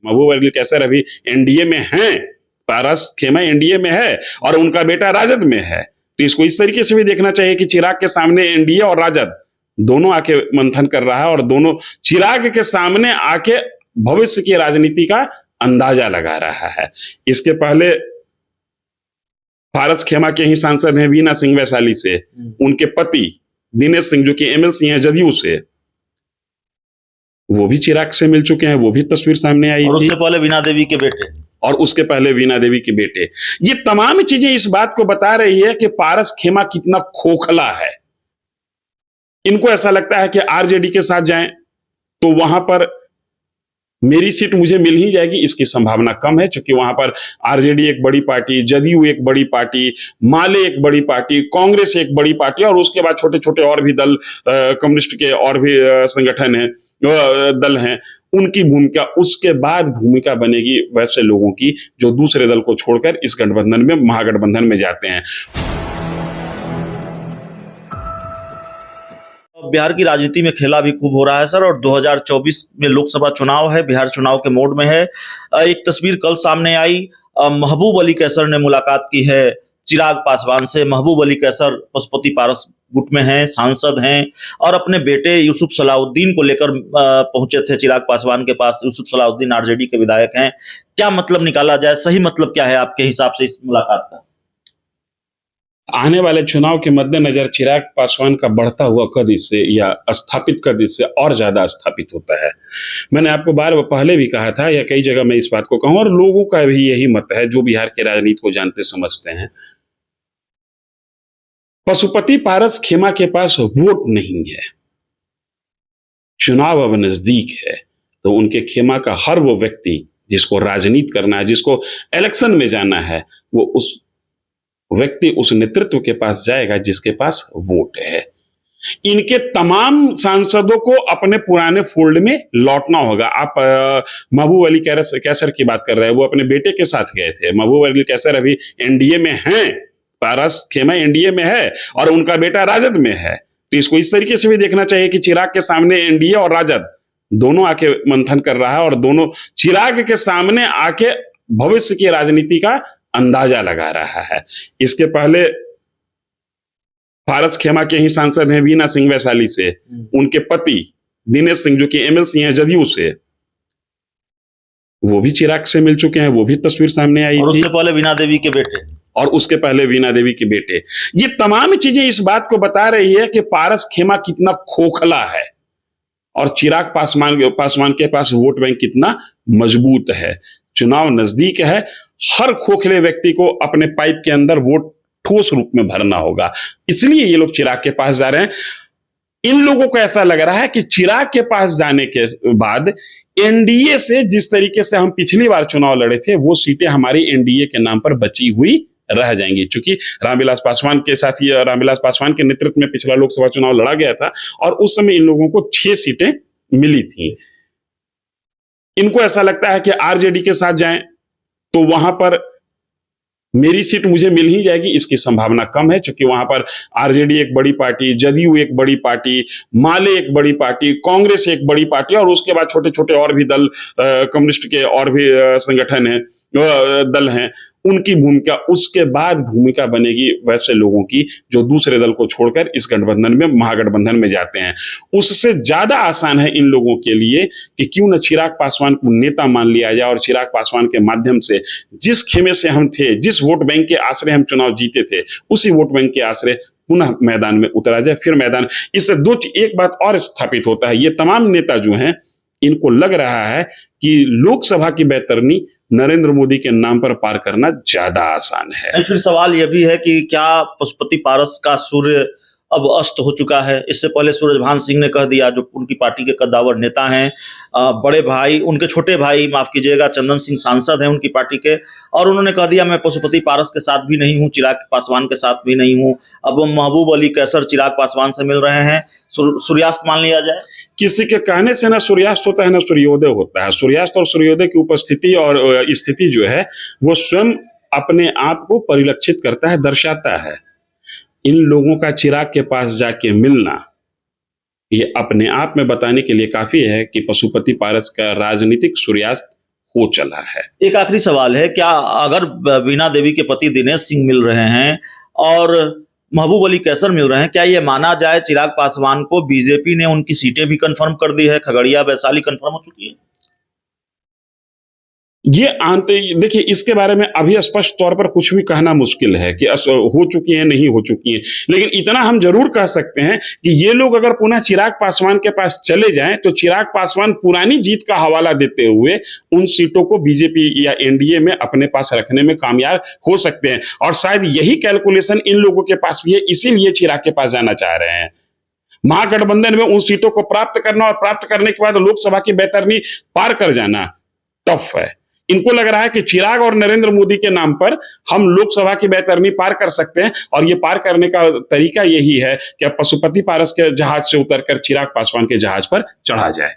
महबूब अली कैसर अभी एनडीए में हैं, पारस खेमा एनडीए में है और उनका बेटा राजद में है। तो इसको इस तरीके से भी देखना चाहिए कि चिराग के सामने एनडीए और राजद दोनों आके मंथन कर रहा है और दोनों चिराग के सामने आके भविष्य की राजनीति का अंदाजा लगा रहा है। इसके पहले पारस खेमा के ही सांसद हैं वीना सिंह वैशाली से, उनके पति दिनेश सिंह जो कि एमएलसी हैं जदयू से, वो भी चिराग से मिल चुके हैं, वो भी तस्वीर सामने आई और थी। उससे पहले वीना देवी के बेटे और उसके पहले वीना देवी के बेटे। ये तमाम चीजें इस बात को बता रही है कि पारस खेमा कितना खोखला है। इनको ऐसा लगता है कि आरजेडी के साथ जाएं तो वहां पर मेरी सीट मुझे मिल ही जाएगी, इसकी संभावना कम है, क्योंकि वहां पर आरजेडी एक बड़ी पार्टी, जदयू एक बड़ी पार्टी, माले एक बड़ी पार्टी, कांग्रेस एक बड़ी पार्टी और उसके बाद छोटे छोटे और भी दल, कम्युनिस्ट के और भी संगठन है, दल हैं, उनकी भूमिका उसके बाद भूमिका बनेगी वैसे लोगों की जो दूसरे दल को छोड़कर इस गठबंधन में, महागठबंधन में जाते हैं। बिहार की राजनीति में खेला भी खूब हो रहा है सर, और 2024 में लोकसभा चुनाव है, बिहार चुनाव के मोड में है। एक तस्वीर कल सामने आई, महबूब अली कैसर ने मुलाकात की है चिराग पासवान से। महबूब अली कैसर पशुपति पारस गुट में हैं, सांसद हैं और अपने बेटे यूसुफ सलाउद्दीन को लेकर पहुंचे थे चिराग पासवान के पास। यूसुफ सलाउद्दीन आरजेडी के विधायक हैं। क्या मतलब निकाला जाए, सही मतलब क्या है आपके हिसाब से इस मुलाकात का? आने वाले चुनाव के मद्देनजर चिराग पासवान का बढ़ता हुआ कद इससे या स्थापित कद इससे और ज्यादा स्थापित होता है। मैंने आपको बार पहले भी कहा था या कई जगह मैं इस बात को कहूं और लोगों का भी यही मत है जो बिहार के राजनीति को जानते समझते हैं। पशुपति पारस खेमा के पास वोट नहीं है, चुनाव अब नजदीक है, तो उनके खेमा का हर वो व्यक्ति जिसको राजनीति करना है, जिसको इलेक्शन में जाना है, वो उस व्यक्ति उस नेतृत्व के पास जाएगा जिसके पास वोट है। इनके तमाम सांसदों को अपने पुराने फोल्ड में लौटना होगा। आप महबूब अली कैसर की बात कर रहे हैं, वो अपने बेटे के साथ गए थे। महबूब अली कैसर अभी एनडीए में हैं, पारस खेमा एनडीए में है और उनका बेटा राजद में है। तो इसको इस तरीके से भी देखना चाहिए कि चिराग के सामने एनडीए और राजद दोनों आके मंथन कर रहा है और दोनों चिराग के सामने आके भविष्य की राजनीति का अंदाजा लगा रहा है। इसके पहले पारस खेमा के ही सांसद हैं वीना सिंह वैशाली से, उनके पति दिनेश सिंह जो कि एमएलसी हैं जदयू से, वो भी चिराग से मिल चुके हैं, वो भी तस्वीर सामने आई और थी। उससे पहले वीना देवी के बेटे और उसके पहले वीना देवी के बेटे। ये तमाम चीजें इस बात को बता रही है कि पारस खेमा कितना खोखला है और चिराग पासवान के पास वोट बैंक कितना मजबूत है। चुनाव नजदीक है, हर खोखले व्यक्ति को अपने पाइप के अंदर वोट ठोस रूप में भरना होगा, इसलिए ये लोग चिराग के पास जा रहे हैं। इन लोगों को ऐसा लग रहा है कि चिराग के पास जाने के बाद एनडीए से जिस तरीके से हम पिछली बार चुनाव लड़े थे वो सीटें हमारी एनडीए के नाम पर बची हुई रह जाएंगी, क्योंकि रामविलास पासवान के साथ ही रामविलास पासवान के नेतृत्व में पिछला लोकसभा चुनाव लड़ा गया था और उस समय इन लोगों को 6 सीटें मिली थी। इनको ऐसा लगता है कि आरजेडी के साथ जाएं तो वहां पर मेरी सीट मुझे मिल ही जाएगी, इसकी संभावना कम है, क्योंकि वहां पर आरजेडी एक बड़ी पार्टी, जदयू एक बड़ी पार्टी, माले एक बड़ी पार्टी, कांग्रेस एक बड़ी पार्टी और उसके बाद छोटे छोटे और भी दल, कम्युनिस्ट के और भी संगठन है, दल हैं, उनकी भूमिका उसके बाद भूमिका बनेगी वैसे लोगों की जो दूसरे दल को छोड़कर इस गठबंधन में, महागठबंधन में जाते हैं। उससे ज्यादा आसान है इन लोगों के लिए कि क्यों न चिराग पासवान को नेता मान लिया जाए और चिराग पासवान के माध्यम से जिस खेमे से हम थे, जिस वोट बैंक के आश्रय हम चुनाव जीते थे, उसी वोट बैंक के आश्रय पुनः मैदान में उतरा जाए। फिर मैदान, इससे एक बात और स्थापित होता है, ये तमाम नेता जो हैं इनको लग रहा है कि लोकसभा की बैतरनी नरेंद्र मोदी के नाम पर पार करना ज्यादा आसान है। फिर सवाल यह भी है कि क्या पशुपति पारस का सूर्य अब अस्त हो चुका है? इससे पहले सूरजभान सिंह ने कह दिया, जो उनकी पार्टी के कद्दावर नेता हैं, बड़े भाई, उनके छोटे भाई माफ कीजिएगा, चंदन सिंह सांसद हैं उनकी पार्टी के, और उन्होंने कह दिया मैं पशुपति पारस के साथ भी नहीं हूं, चिराग पासवान के साथ भी नहीं हूं। अब महबूब अली कैसर चिराग पासवान से मिल रहे हैं, सूर्यास्त मान लिया जाए? किसी के कहने से ना सूर्यास्त होता है ना सूर्योदय होता है। सूर्यास्त और सूर्योदय की उपस्थिति और स्थिति जो है वो स्वयं अपने आप को परिलक्षित करता है, दर्शाता है। इन लोगों का चिराग के पास जाके मिलना ये अपने आप में बताने के लिए काफी है कि पशुपति पारस का राजनीतिक सूर्यास्त हो चला है। एक आखिरी सवाल है, क्या अगर बीना देवी के पति दिनेश सिंह मिल रहे हैं और महबूब अली कैसर मिल रहे हैं, क्या ये माना जाए चिराग पासवान को बीजेपी ने उनकी सीटें भी कंफर्म कर दी है, खगड़िया वैशाली कंफर्म हो चुकी है? ये देखिए, इसके बारे में अभी स्पष्ट तौर पर कुछ भी कहना मुश्किल है कि हो चुकी है नहीं हो चुकी है, लेकिन इतना हम जरूर कह सकते हैं कि ये लोग अगर पुनः चिराग पासवान के पास चले जाएं तो चिराग पासवान पुरानी जीत का हवाला देते हुए उन सीटों को बीजेपी या एनडीए में अपने पास रखने में कामयाब हो सकते हैं। और शायद यही कैलकुलेशन इन लोगों के पास भी है, इसीलिए चिराग के पास जाना चाह रहे हैं। महागठबंधन में उन सीटों को प्राप्त करना और प्राप्त करने के बाद लोकसभा की बैतरनी पार कर जाना टफ है। इनको लग रहा है कि चिराग और नरेंद्र मोदी के नाम पर हम लोकसभा की बैतरनी पार कर सकते हैं, और ये पार करने का तरीका यही है कि अब पशुपति पारस के जहाज से उतरकर चिराग पासवान के जहाज पर चढ़ा जाए।